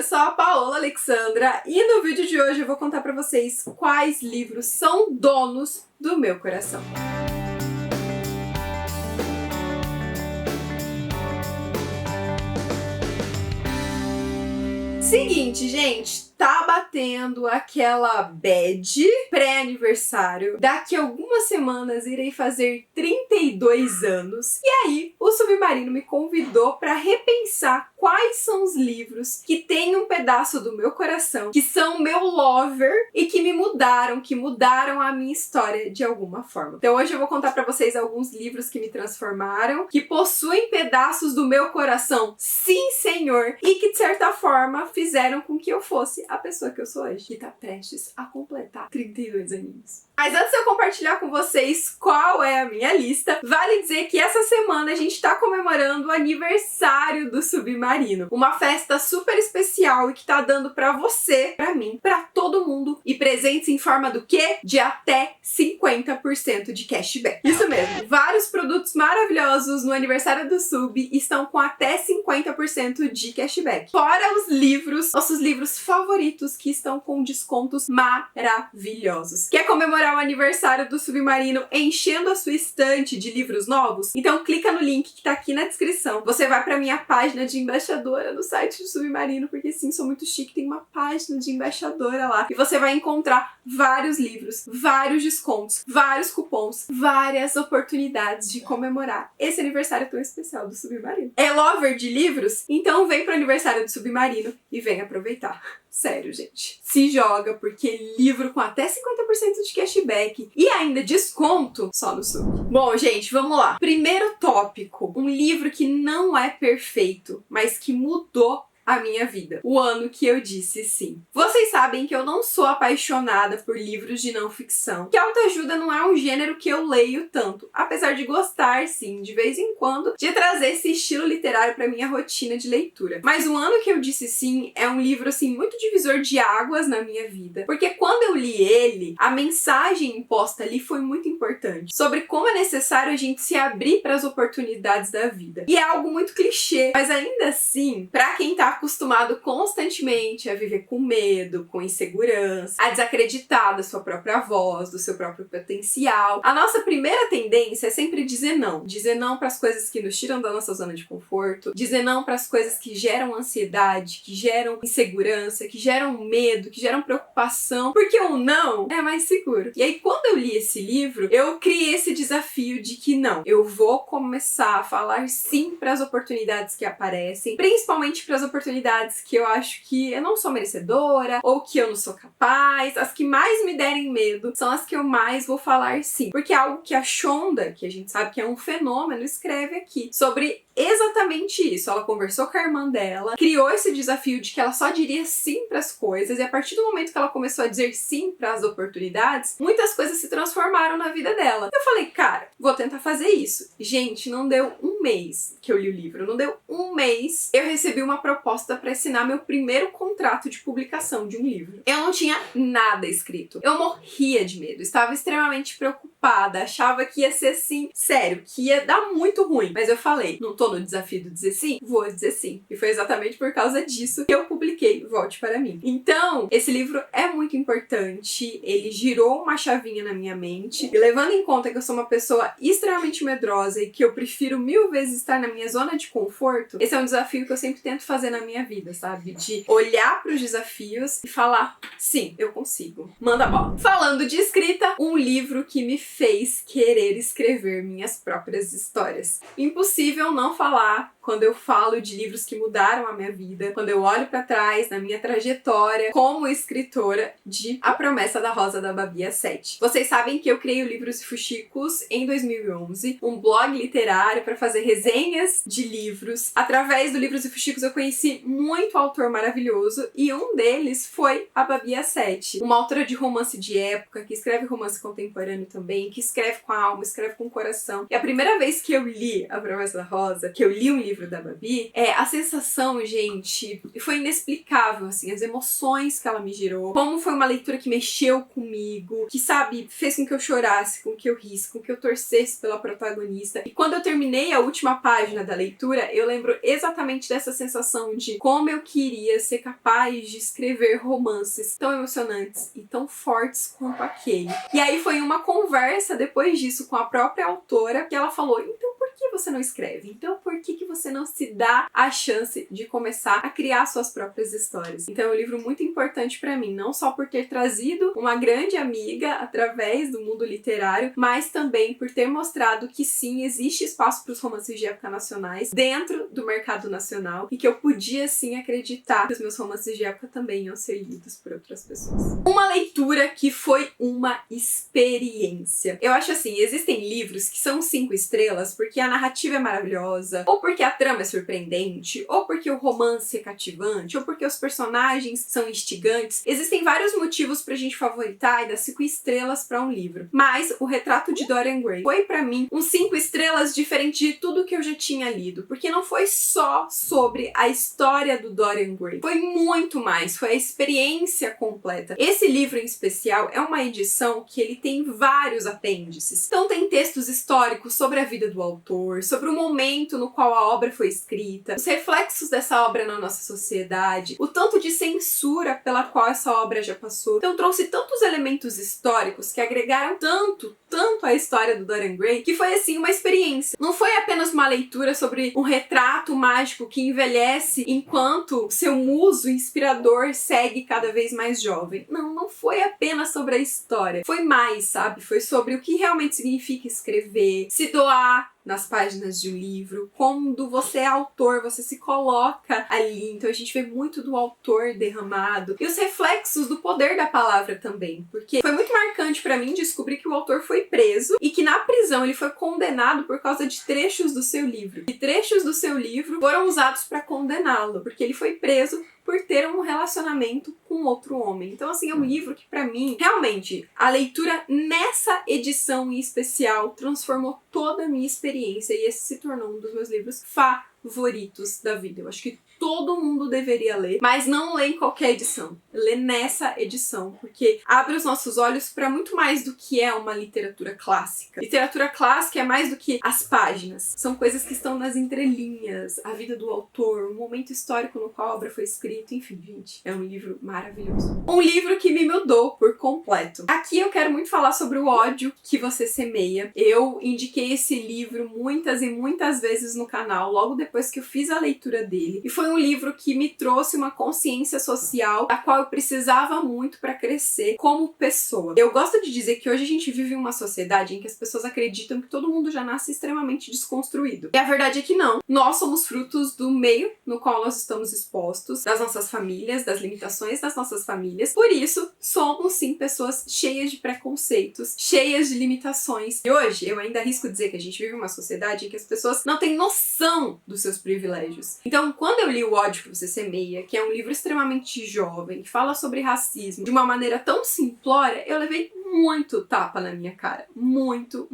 eu sou a Paola Alexandra e no vídeo de hoje eu vou contar pra vocês quais livros são donos do meu coração. Seguinte, gente, tá batendo aquela bad pré-aniversário. Daqui a algumas semanas irei fazer 32 anos. E aí, o Submarino me convidou para repensar quais são os livros que têm um pedaço do meu coração, que são meu lover e que me mudaram, que mudaram a minha história de alguma forma. Então hoje eu vou contar para vocês alguns livros que me transformaram, que possuem pedaços do meu coração, sim senhor, e que de certa forma fizeram com que eu fosse a pessoa que eu sou hoje, que tá prestes a completar 32 aninhos. Mas antes de eu compartilhar com vocês qual é a minha lista, vale dizer que essa semana a gente tá comemorando o aniversário do Submarino. Uma festa super especial e que tá dando pra você, pra mim, pra todo mundo. E presentes em forma do quê? De até 50% de cashback. Isso mesmo, vários produtos maravilhosos no aniversário do Sub estão com até 50% de cashback. Fora os livros, nossos livros favoritos que estão com descontos maravilhosos. Quer comemorar o aniversário do Submarino enchendo a sua estante de livros novos? Então clica no link que tá aqui na descrição. Você vai pra minha página de embaixadora no site do Submarino, porque sim, sou muito chique, tem uma página de embaixadora lá. E você vai encontrar vários livros, vários descontos, vários cupons, várias oportunidades de comemorar esse aniversário tão especial do Submarino. É lover de livros? Então vem pro aniversário do Submarino e vem aproveitar. Sério, gente. Se joga, porque livro com até 50% de cashback e ainda desconto só no Sub. Bom, gente, vamos lá. Primeiro tópico. Um livro que não é perfeito, mas que mudou a minha vida. O ano que eu disse sim. Vocês sabem que eu não sou apaixonada por livros de não ficção, que autoajuda não é um gênero que eu leio tanto, apesar de gostar, sim, de vez em quando, de trazer esse estilo literário pra minha rotina de leitura. Mas o ano que eu disse sim é um livro, assim, muito divisor de águas na minha vida, porque quando eu li ele, a mensagem imposta ali foi muito importante, sobre como é necessário a gente se abrir para as oportunidades da vida. E é algo muito clichê, mas ainda assim, pra quem tá acostumado constantemente a viver com medo, com insegurança, a desacreditar da sua própria voz, do seu próprio potencial. A nossa primeira tendência é sempre dizer não. Dizer não para as coisas que nos tiram da nossa zona de conforto, dizer não para as coisas que geram ansiedade, que geram insegurança, que geram medo, que geram preocupação, porque o não é mais seguro. E aí, quando eu li esse livro, eu criei esse desafio de que não, eu vou começar a falar sim para as oportunidades que aparecem, principalmente para as oportunidades que eu acho que eu não sou merecedora ou que eu não sou capaz. As que mais me derem medo são as que eu mais vou falar sim. Porque é algo que a Shonda, que a gente sabe que é um fenômeno, escreve aqui sobre exatamente isso. Ela conversou com a irmã dela, criou esse desafio de que ela só diria sim para as coisas, e a partir do momento que ela começou a dizer sim para as oportunidades, muitas coisas se transformaram na vida dela. Eu falei, cara, vou tentar fazer isso. Gente, não deu um mês que eu li o livro, não deu um mês, eu recebi uma proposta para assinar meu primeiro contrato de publicação de um livro. Eu não tinha nada escrito. Eu morria de medo, estava extremamente preocupada, achava que ia ser assim, sério, que ia dar muito ruim. Mas eu falei, não tô no desafio do dizer sim? Vou dizer sim. E foi exatamente por causa disso que eu publiquei Volte para Mim. Então, esse livro é muito importante, ele girou uma chavinha na minha mente, e levando em conta que eu sou uma pessoa extremamente medrosa e que eu prefiro 1000 vezes estar na minha zona de conforto, esse é um desafio que eu sempre tento fazer na minha vida, sabe? De olhar para os desafios e falar, sim, eu consigo. Manda bola. Falando de escrita, um livro que me fez querer escrever minhas próprias histórias. Impossível não falar quando eu falo de livros que mudaram a minha vida, quando eu olho pra trás na minha trajetória como escritora de A Promessa da Rosa da Babi às 7. Vocês sabem que eu criei o Livros e Fuxicos em 2011, um blog literário para fazer resenhas de livros. Através do Livros e Fuxicos eu conheci muito autor maravilhoso e um deles foi a Babi às 7, uma autora de romance de época, que escreve romance contemporâneo também, que escreve com a alma, escreve com o coração. E a primeira vez que eu li A Promessa da Rosa, que eu li um livro livro da Babi, a sensação, gente, foi inexplicável, assim, as emoções que ela me gerou, como foi uma leitura que mexeu comigo, que, sabe, fez com que eu chorasse, com que eu risse, com que eu torcesse pela protagonista. E quando eu terminei a última página da leitura, eu lembro exatamente dessa sensação de como eu queria ser capaz de escrever romances tão emocionantes e tão fortes quanto aquele. E aí foi uma conversa depois disso com a própria autora que ela falou: então por que você não escreve? Então por que você não se dá a chance de começar a criar suas próprias histórias? Então é um livro muito importante pra mim, não só por ter trazido uma grande amiga através do mundo literário, mas também por ter mostrado que sim, existe espaço para os romances de época nacionais dentro do mercado nacional e que eu podia sim acreditar que os meus romances de época também iam ser lidos por outras pessoas. Uma leitura que foi uma experiência. Eu acho assim, existem livros que são 5 estrelas porque a narrativa é maravilhosa, ou porque a trama é surpreendente, ou porque o romance é cativante, ou porque os personagens são instigantes. Existem vários motivos pra gente favoritar e dar 5 estrelas pra um livro. Mas O Retrato de Dorian Gray foi pra mim um 5 estrelas diferente de tudo que eu já tinha lido, porque não foi só sobre a história do Dorian Gray, foi muito mais, foi a experiência completa. Esse livro em especial é uma edição que ele tem vários apêndices. Então tem textos históricos sobre a vida do autor, sobre o momento no qual a obra foi escrita, os reflexos dessa obra na nossa sociedade, o tanto de censura pela qual essa obra já passou. Então trouxe tantos elementos históricos que agregaram tanto à história do Dorian Gray, que foi assim uma experiência. Não foi apenas uma leitura sobre um retrato mágico que envelhece enquanto seu muso inspirador segue cada vez mais jovem. Não foi apenas sobre a história. Foi mais, sabe? Foi sobre o que realmente significa escrever, se doar nas páginas de um livro, quando você é autor, você se coloca ali, então a gente vê muito do autor derramado, e os reflexos do poder da palavra também, porque foi muito marcante pra mim descobrir que o autor foi preso, e que na prisão ele foi condenado por causa de trechos do seu livro, e trechos do seu livro foram usados pra condená-lo, porque ele foi preso por ter um relacionamento com outro homem. Então, assim, é um livro que, pra mim, realmente, a leitura nessa edição em especial transformou toda a minha experiência e esse se tornou um dos meus livros favoritos da vida. Eu acho que todo mundo deveria ler, mas não lê em qualquer edição. Lê nessa edição, porque abre os nossos olhos para muito mais do que é uma literatura clássica. Literatura clássica é mais do que as páginas. São coisas que estão nas entrelinhas, a vida do autor, o momento histórico no qual a obra foi escrita, enfim, gente, é um livro maravilhoso. Um livro que me mudou por completo. Aqui eu quero muito falar sobre O Ódio que Você Semeia. Eu indiquei esse livro muitas e muitas vezes no canal, logo depois que eu fiz a leitura dele. E foi um livro que me trouxe uma consciência social da qual eu precisava muito para crescer como pessoa. Eu gosto de dizer que hoje a gente vive em uma sociedade em que as pessoas acreditam que todo mundo já nasce extremamente desconstruído. E a verdade é que não. Nós somos frutos do meio no qual nós estamos expostos, das nossas famílias, das limitações das nossas famílias. Por isso, somos sim pessoas cheias de preconceitos, cheias de limitações. E hoje, eu ainda arrisco dizer que a gente vive em uma sociedade em que as pessoas não têm noção dos seus privilégios. Então, quando eu li O Ódio que Você Semeia, que é um livro extremamente jovem, que fala sobre racismo de uma maneira tão simplória, eu levei muito tapa na minha cara. Muito.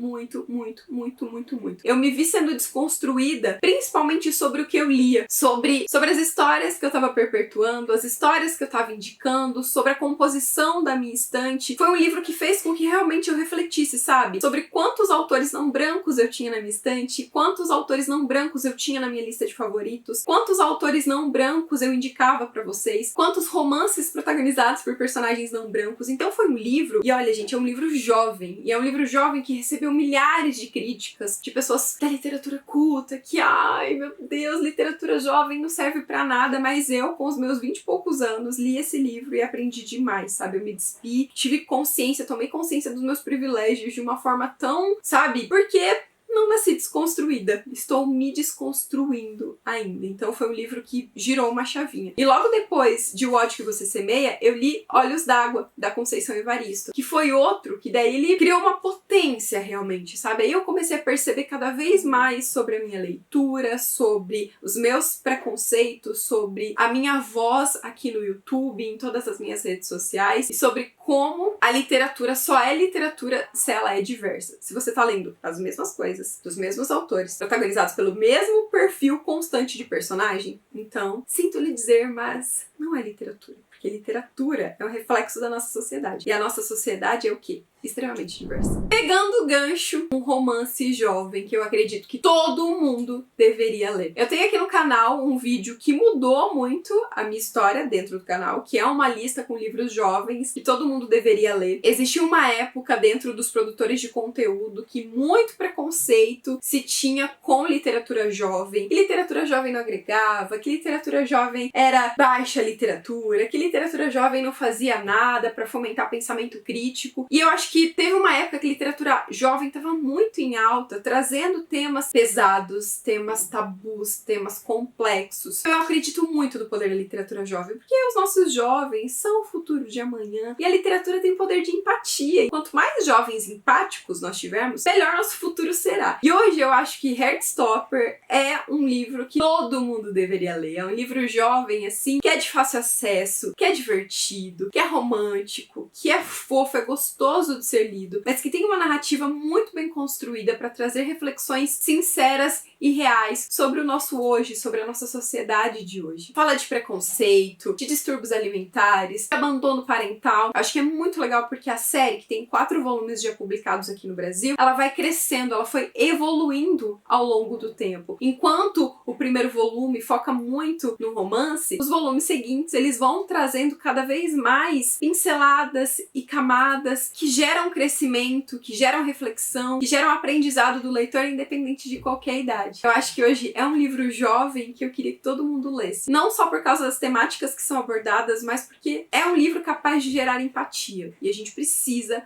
Eu me vi sendo desconstruída, principalmente sobre o que eu lia, sobre as histórias que eu tava perpetuando, as histórias que eu tava indicando, sobre a composição da minha estante. Foi um livro que fez com que realmente eu refletisse, sabe? Sobre quantos autores não brancos eu tinha na minha estante, quantos autores não brancos eu tinha na minha lista de favoritos, quantos autores não brancos eu indicava pra vocês, quantos romances protagonizados por personagens não brancos. Então foi um livro, e olha, gente, é um livro jovem, e é um livro jovem que recebeu milhares de críticas de pessoas da literatura culta, que, ai, meu Deus, literatura jovem não serve pra nada, mas eu, com os meus 20 e poucos anos, li esse livro e aprendi demais, sabe? Eu me despi, tive consciência, tomei consciência dos meus privilégios de uma forma tão, sabe? Porque não nasci desconstruída, estou me desconstruindo ainda. Então foi um livro que girou uma chavinha. E logo depois de O Ódio que Você Semeia, eu li Olhos d'Água, da Conceição Evaristo, que foi outro que daí ele criou uma potência realmente, sabe? Aí eu comecei a perceber cada vez mais sobre a minha leitura, sobre os meus preconceitos, sobre a minha voz aqui no YouTube, em todas as minhas redes sociais, e sobre como a literatura só é literatura se ela é diversa. Se você tá lendo as mesmas coisas, protagonizadas, dos mesmos autores, protagonizados pelo mesmo perfil constante de personagem. Então, sinto lhe dizer, mas não é literatura. Porque literatura é um reflexo da nossa sociedade. E a nossa sociedade é o quê? Extremamente diversa. Pegando o gancho, um romance jovem que eu acredito que todo mundo deveria ler. Eu tenho aqui no canal um vídeo que mudou muito a minha história dentro do canal, que é uma lista com livros jovens que todo mundo deveria ler. Existiu uma época dentro dos produtores de conteúdo que muito preconceito se tinha com literatura jovem. Que literatura jovem não agregava, que literatura jovem era baixa literatura, que literatura jovem não fazia nada para fomentar pensamento crítico. E eu acho que teve uma época que literatura jovem estava muito em alta, trazendo temas pesados, temas tabus, temas complexos. Eu acredito muito no poder da literatura jovem, porque os nossos jovens são o futuro de amanhã, e a literatura tem poder de empatia. E quanto mais jovens empáticos nós tivermos, melhor nosso futuro será. E hoje eu acho que Heartstopper é um livro que todo mundo deveria ler. É um livro jovem, assim, que é de fácil acesso, que é divertido, que é romântico, que é fofo, é gostoso de ser lido, mas que tem uma narrativa muito bem construída para trazer reflexões sinceras e reais sobre o nosso hoje, sobre a nossa sociedade de hoje. Fala de preconceito, de distúrbios alimentares, de abandono parental. Acho que é muito legal porque a série, que tem 4 volumes já publicados aqui no Brasil, ela vai crescendo, ela foi evoluindo ao longo do tempo. Enquanto o primeiro volume foca muito no romance, os volumes seguintes eles vão trazendo cada vez mais pinceladas e camadas que geram crescimento, que geram reflexão, que geram aprendizado do leitor independente de qualquer idade. Eu acho que hoje é um livro jovem que eu queria que todo mundo lesse. Não só por causa das temáticas que são abordadas, mas porque é um livro capaz de gerar empatia. E a gente precisa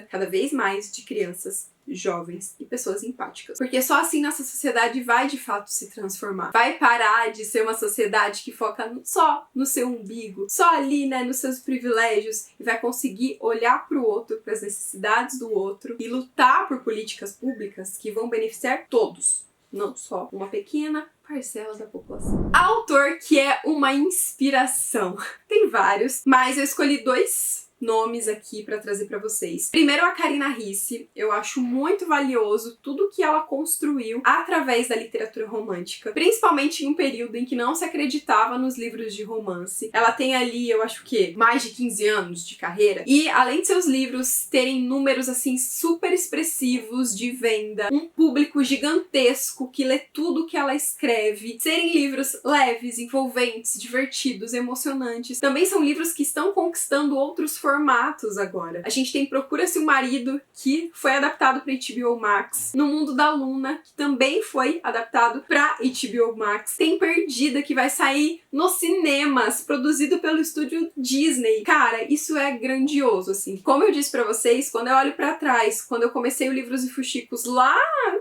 cada vez mais de crianças jovens e pessoas empáticas. Porque só assim nossa sociedade vai de fato se transformar. Vai parar de ser uma sociedade que foca só no seu umbigo, só ali, né, nos seus privilégios, e vai conseguir olhar para o outro, para as necessidades do outro e lutar por políticas públicas que vão beneficiar todos, não só uma pequena parcela da população. Autor que é uma inspiração. Tem vários, mas eu escolhi 2 nomes aqui para trazer para vocês. Primeiro, a Karina Risse. Eu acho muito valioso tudo que ela construiu através da literatura romântica, principalmente em um período em que não se acreditava nos livros de romance. Ela tem ali, eu acho que, mais de 15 anos de carreira, e além de seus livros terem números assim super expressivos de venda, um público gigantesco que lê tudo que ela escreve, serem livros leves, envolventes, divertidos, emocionantes, também são livros que estão conquistando outros formatos agora. A gente tem Procura-se um Marido, que foi adaptado para HBO Max. No Mundo da Luna, que também foi adaptado para HBO Max. Tem Perdida, que vai sair nos cinemas, produzido pelo estúdio Disney. Cara, isso é grandioso, assim. Como eu disse para vocês, quando eu olho para trás, quando eu comecei o Livros e Fuxicos lá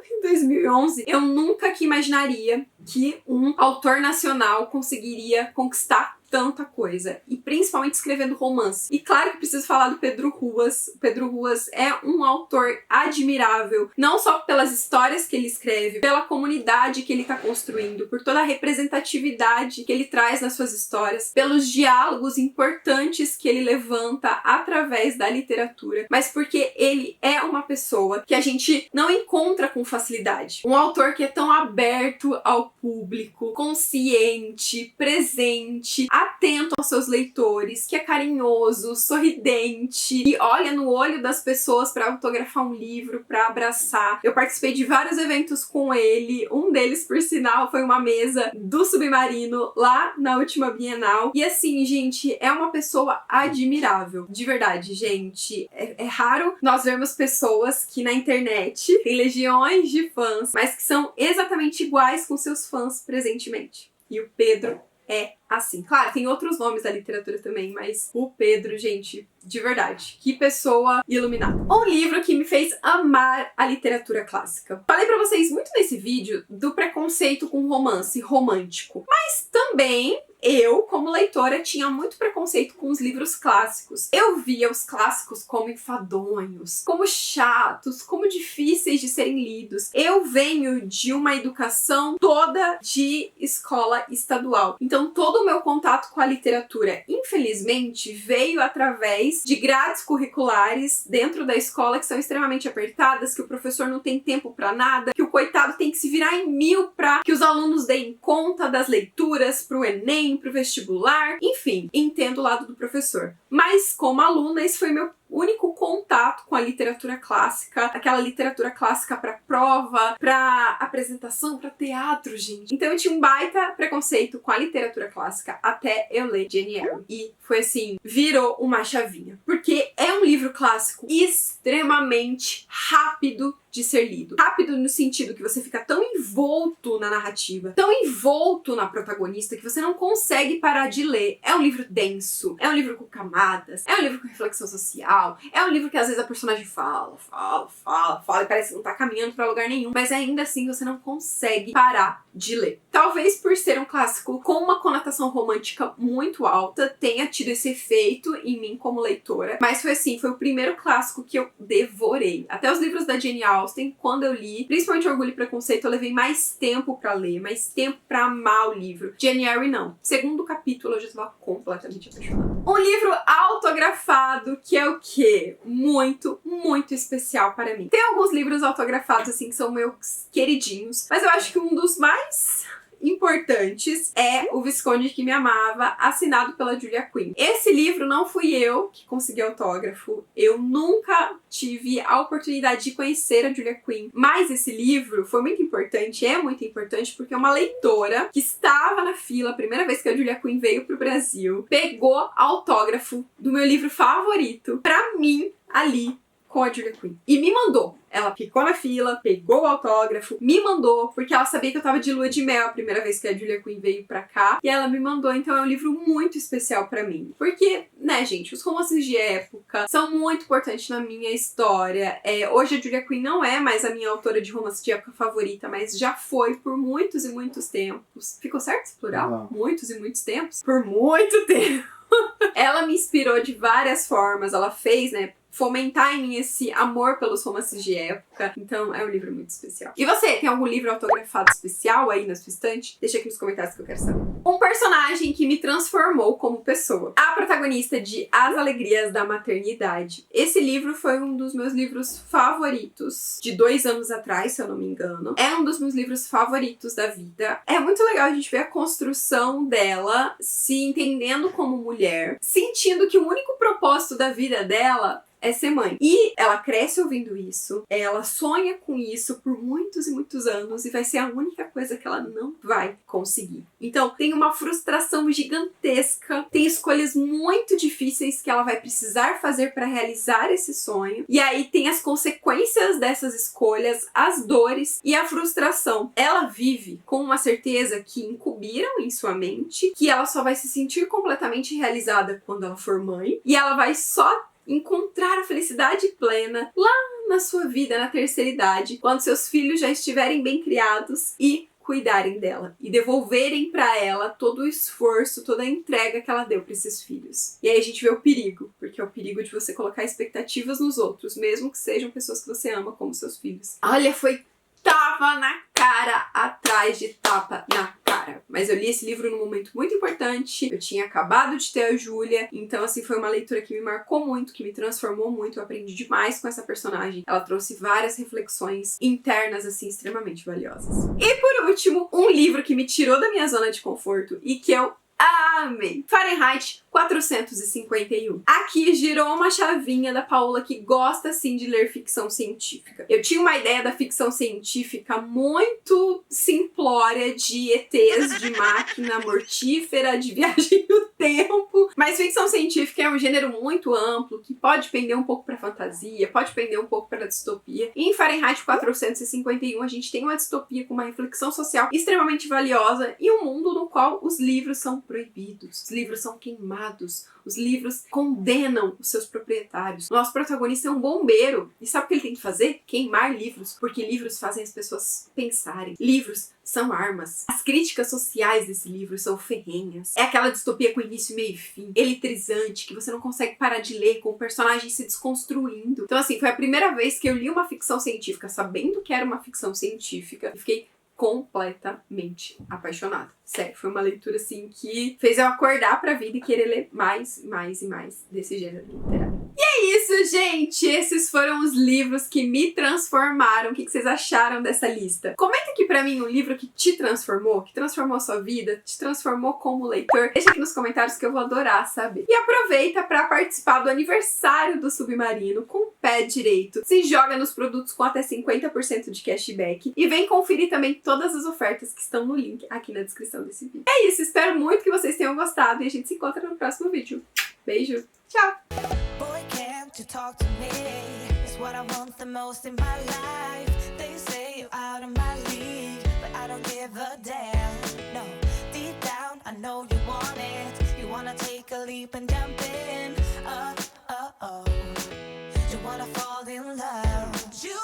em 2011, eu nunca que imaginaria que um autor nacional conseguiria conquistar tanta coisa, e principalmente escrevendo romance. E claro que preciso falar do Pedro Ruas. O Pedro Ruas é um autor admirável, não só pelas histórias que ele escreve, pela comunidade que ele está construindo, por toda a representatividade que ele traz nas suas histórias, pelos diálogos importantes que ele levanta através da literatura, mas porque ele é uma pessoa que a gente não encontra com facilidade. Um autor que é tão aberto ao público, consciente, presente, atento aos seus leitores, que é carinhoso, sorridente e olha no olho das pessoas para autografar um livro, para abraçar. Eu participei de vários eventos com ele, um deles, por sinal, foi uma mesa do Submarino lá na última Bienal. E assim, gente, é uma pessoa admirável. De verdade, gente, é raro nós vermos pessoas que na internet têm legiões de fãs, mas que são exatamente iguais com seus fãs presentemente. E o Pedro é assim. Claro, tem outros nomes da literatura também, mas o Pedro, gente, de verdade, que pessoa iluminada. Um livro que me fez amar a literatura clássica. Falei pra vocês muito nesse vídeo do preconceito com romance romântico, mas também eu, como leitora, tinha muito preconceito com os livros clássicos. Eu via os clássicos como enfadonhos, como chatos, como difíceis de serem lidos. Eu venho de uma educação toda de escola estadual. Então, todo o meu contato com a literatura em infelizmente, veio através de grades curriculares dentro da escola que são extremamente apertadas, que o professor não tem tempo pra nada, que o coitado tem que se virar em mil pra que os alunos deem conta das leituras pro Enem, pro vestibular, enfim, entendo o lado do professor. Mas, como aluna, esse foi meu único contato com a literatura clássica, aquela literatura clássica para prova, para apresentação, para teatro, gente. Então eu tinha um baita preconceito com a literatura clássica até eu ler Jane Eyre. E foi assim, virou uma chavinha. Porque é um livro clássico extremamente rápido de ser lido. Rápido no sentido que você fica tão envolto na narrativa, tão envolto na protagonista, que você não consegue parar de ler. É um livro denso, é um livro com camadas, é um livro com reflexão social, é um livro que às vezes a personagem fala e parece que não tá caminhando pra lugar nenhum, mas ainda assim você não consegue parar de ler. Talvez por ser um clássico com uma conotação romântica muito alta, tenha tido esse efeito em mim como leitora, mas foi assim, foi o primeiro clássico que eu devorei. Até os livros da Jane Austen, quando eu li, principalmente Orgulho e Preconceito, eu levei mais tempo pra ler, mais tempo pra amar o livro. Jane Eyre não. Segundo capítulo eu já estava completamente apaixonada. Um livro autografado que é o quê? Muito, muito especial para mim. Tem alguns livros autografados assim que são meus queridinhos, mas eu acho que um dos mais importantes é O Visconde que Me Amava, assinado pela Julia Quinn. Esse livro não fui eu que consegui autógrafo, eu nunca tive a oportunidade de conhecer a Julia Quinn, mas esse livro foi muito importante, é muito importante, porque uma leitora que estava na fila, a primeira vez que a Julia Quinn veio pro Brasil, pegou autógrafo do meu livro favorito pra mim ali com a Julia Quinn. E me mandou. Ela ficou na fila, pegou o autógrafo, me mandou, porque ela sabia que eu tava de lua de mel a primeira vez que a Julia Quinn veio pra cá. E ela me mandou, então é um livro muito especial pra mim. Porque, né, gente, os romances de época são muito importantes na minha história. Hoje a Julia Quinn não é mais a minha autora de romance de época favorita, mas já foi por muitos e muitos tempos. Ficou certo esse plural? Não. Muitos e muitos tempos? Por muito tempo. Ela me inspirou de várias formas. Ela fez, né, fomentar em mim esse amor pelos romances de época. Então é um livro muito especial. E você, tem algum livro autografado especial aí na sua estante? Deixa aqui nos comentários que eu quero saber. Um personagem que me transformou como pessoa. A protagonista de As Alegrias da Maternidade. Esse livro foi um dos meus livros favoritos de 2 anos atrás, se eu não me engano. É um dos meus livros favoritos da vida. É muito legal a gente ver a construção dela se entendendo como mulher, sentindo que o único propósito da vida dela é ser mãe. E ela cresce ouvindo isso, ela sonha com isso por muitos e muitos anos e vai ser a única coisa que ela não vai conseguir. Então, tem uma frustração gigantesca, tem escolhas muito difíceis que ela vai precisar fazer para realizar esse sonho. E aí tem as consequências dessas escolhas, as dores e a frustração. Ela vive com uma certeza que incumbiram em sua mente, que ela só vai se sentir completamente realizada quando ela for mãe, e ela vai só encontrar a felicidade plena lá na sua vida, na terceira idade, quando seus filhos já estiverem bem criados e cuidarem dela e devolverem pra ela todo o esforço, toda a entrega que ela deu pra esses filhos. E aí a gente vê o perigo, porque é o perigo de você colocar expectativas nos outros, mesmo que sejam pessoas que você ama como seus filhos. Olha, foi tapa na cara atrás de tapa na cara. Mas eu li esse livro num momento muito importante. Eu tinha acabado de ter a Júlia, então assim foi uma leitura que me marcou muito, que me transformou muito. Eu aprendi demais com essa personagem. Ela trouxe várias reflexões internas assim extremamente valiosas. E por último, um livro que me tirou da minha zona de conforto e que eu amei. Fahrenheit 451. Aqui girou uma chavinha da Paula que gosta sim de ler ficção científica. Eu tinha uma ideia da ficção científica muito simplória de ETs, de máquina mortífera, de viagem no tempo, mas ficção científica é um gênero muito amplo que pode pender um pouco pra fantasia, pode pender um pouco pra distopia. E em Fahrenheit 451 a gente tem uma distopia com uma reflexão social extremamente valiosa e um mundo no qual os livros são proibidos, os livros são queimados, os livros condenam os seus proprietários. O nosso protagonista é um bombeiro e sabe o que ele tem que fazer? Queimar livros, porque livros fazem as pessoas pensarem. Livros são armas. As críticas sociais desse livro são ferrenhas. É aquela distopia com início, meio e fim, eletrizante, que você não consegue parar de ler, com o personagem se desconstruindo. Então assim, foi a primeira vez que eu li uma ficção científica sabendo que era uma ficção científica e fiquei completamente apaixonada. Sério, foi uma leitura assim que fez eu acordar pra vida e querer ler mais e mais desse gênero literário. E é isso, gente! Esses foram os livros que me transformaram. O que vocês acharam dessa lista? Comenta aqui pra mim um livro que te transformou, que transformou a sua vida, te transformou como leitor. Deixa aqui nos comentários que eu vou adorar saber. E aproveita pra participar do aniversário do Submarino com o pé direito. Se joga nos produtos com até 50% de cashback. E vem conferir também todas as ofertas que estão no link aqui na descrição desse vídeo. É isso, espero muito que vocês tenham gostado e a gente se encontra no próximo vídeo. Beijo, tchau! To talk to me is what I want the most in my life. They say you're out of my league, but I don't give a damn. No, deep down I know you want it. You wanna take a leap and jump in. You wanna fall in love. You